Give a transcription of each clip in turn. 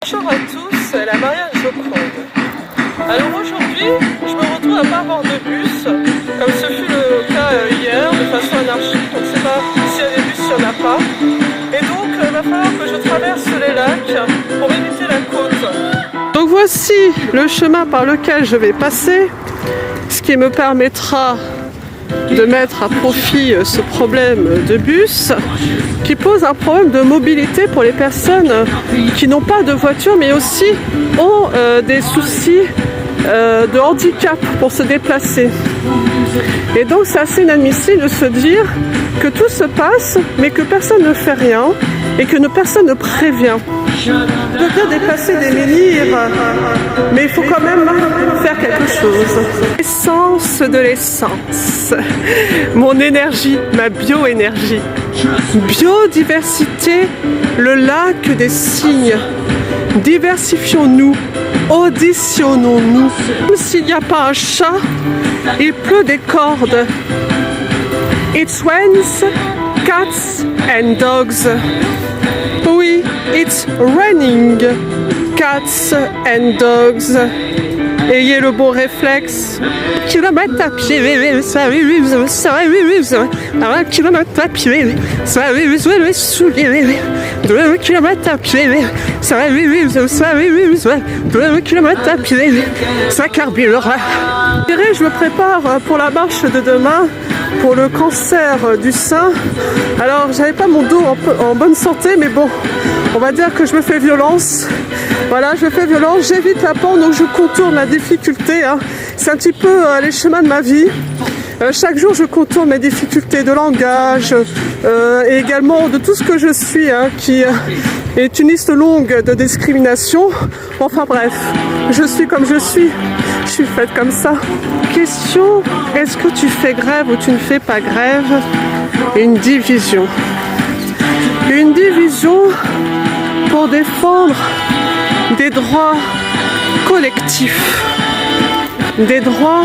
Bonjour à tous, la Marianne Joconde. Alors aujourd'hui, je me retrouve à pas avoir de bus, comme ce fut le cas hier, de façon anarchique. On ne sait pas s'il y a des bus, s'il n'y en a pas. Et donc, il va falloir que je traverse les lacs pour éviter la côte. Donc voici le chemin par lequel je vais passer, ce qui me permettra de mettre à profit ce problème de bus qui pose un problème de mobilité pour les personnes qui n'ont pas de voiture mais aussi ont des soucis de handicap pour se déplacer. Et donc c'est assez inadmissible de se dire que tout se passe mais que personne ne fait rien et que personne ne prévient. Je veux bien déplacer des menhirs, mais il faut quand même faire quelque chose. L'essence de l'essence, mon énergie, ma bioénergie. Biodiversité, le lac des signes. Diversifions-nous, auditionnons-nous. Comme s'il n'y a pas un chat, il pleut des cordes. It rains, cats and dogs. Oui, it's raining, cats and dogs. Ayez le bon réflexe. Kilomètre à pied, kilomètre à pied, kilomètre à pied, kilomètre à pied, ça carburera. Je me prépare pour la marche de demain, pour le cancer du sein. Alors j'avais pas mon dos en bonne santé, mais bon, on va dire que je me fais violence. Voilà, je me fais violence, j'évite la pente, donc je contourne la difficulté. C'est un petit peu les chemins de ma vie. Chaque jour, je contourne mes difficultés de langage et également de tout ce que je suis, qui est une liste longue de discrimination. Enfin bref, je suis comme je suis faite comme ça. Question, est-ce que tu fais grève ou tu ne fais pas grève? Une division. Une division pour défendre des droits collectifs, des droits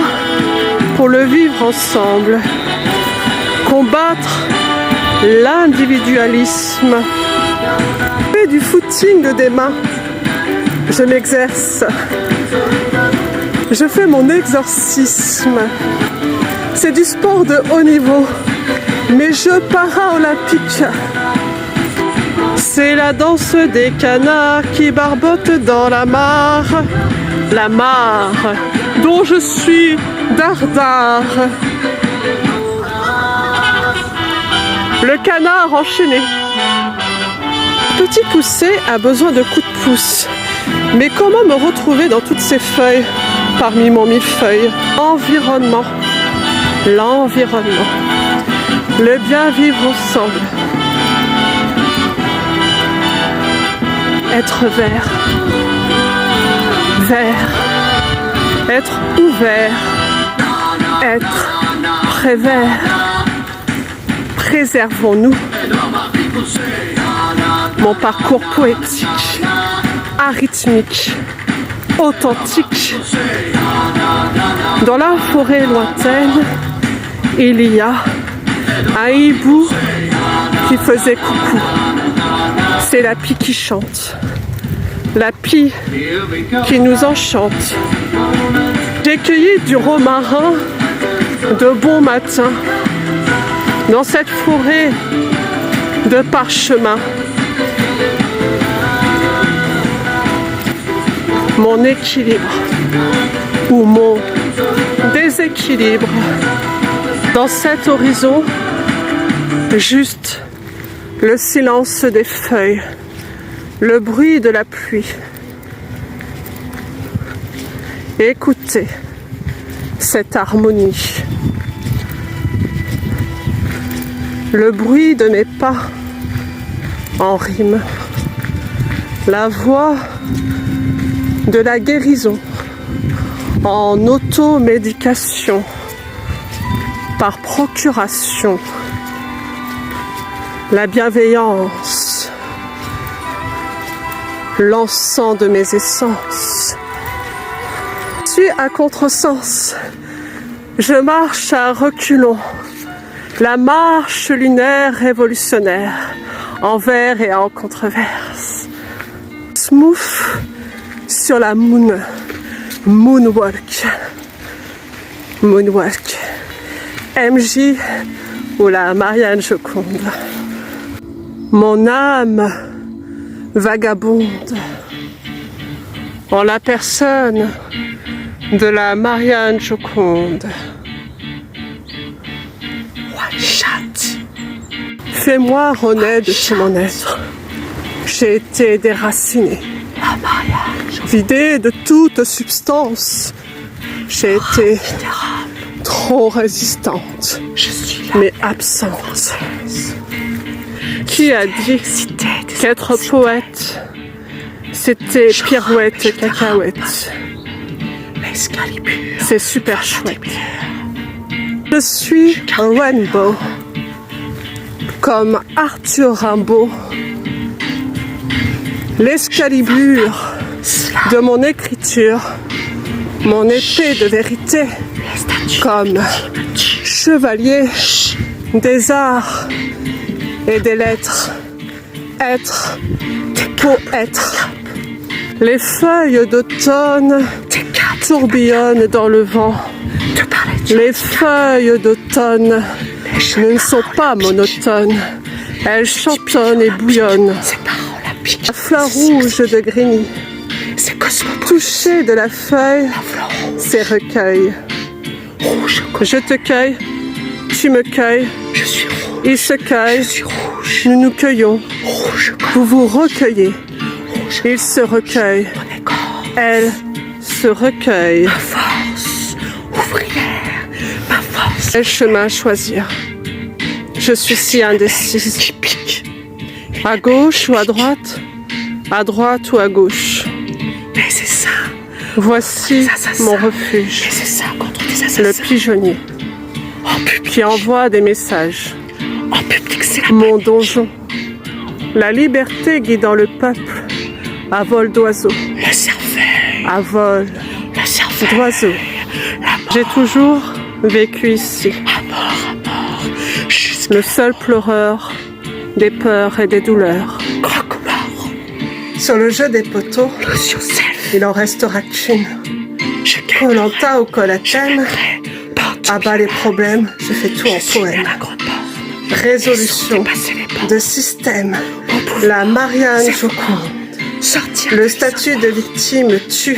pour le vivre ensemble, combattre l'individualisme. Je fais du footing des mains, je m'exerce, je fais mon exorcisme. C'est du sport de haut niveau, mes jeux para-olympiques. C'est la danse des canards qui barbotent dans la mare dont je suis dardard. Le canard enchaîné. Petit poussé a besoin de coups de pouce. Mais comment me retrouver dans toutes ces feuilles, parmi mon millefeuille? Environnement. L'environnement. Le bien vivre ensemble. Être vert, être ouvert, être prévert. Préservons-nous. Mon parcours poétique, arythmique, authentique. Dans la forêt lointaine, il y a un hibou qui faisait coucou. C'est la pie qui chante, la pie qui nous enchante. J'ai cueilli du romarin de bon matin dans cette forêt de parchemin. Mon équilibre ou mon déséquilibre dans cet horizon, juste le silence des feuilles, le bruit de la pluie. Écoutez cette harmonie. Le bruit de mes pas en rime. La voix de la guérison en automédication par procuration. La bienveillance, l'encens de mes essences. Je suis à contresens, je marche à reculons, la marche lunaire révolutionnaire, envers et en controverse. smooth sur la moonwalk. Moonwalk. MJ ou la Marianne Joconde. Mon âme vagabonde en la personne de la Marianne Joconde. One shot. Fais-moi renaître de tout mon être. J'ai été déracinée, vidée de toute substance. J'ai été trop résistante, mais absente. Qui a dit qu'être poète, c'était pirouette, cacahuète? C'est super chouette. Je suis un rainbow, comme Arthur Rimbaud. L'escalibur de mon écriture, mon épée de vérité, comme chevalier des arts et des lettres, être pour être. Les feuilles d'automne tourbillonnent dans le vent. Les feuilles d'automne ne sont pas monotones. Elles chantonnent et bouillonnent. La fleur rouge de Grigny, toucher de la feuille, c'est recueil. Je te cueille, tu me cueilles, il se cueille, nous nous cueillons, vous vous recueillez, il se recueille, elle se recueille. Quel chemin choisir? Je suis si indécise. À gauche ou à droite? À droite ou à gauche? Mais c'est ça. Voici mon refuge. Mais c'est ça contre des assassins. Le pigeonnier. Qui envoie des messages. En public, c'est la mon donjon. La liberté guidant le peuple à vol d'oiseaux. Le cerveil. À vol d'oiseaux. J'ai toujours vécu ici. À mort. Le seul pleureur des peurs et des douleurs. Croque-mort. Sur le jeu des poteaux, il en restera qu'une. Koh-Lanta ou Koh-Latan, à bas les problèmes, je fais tout en poème. Résolution de système, la Marianne Joconde. Le statut de victime tue.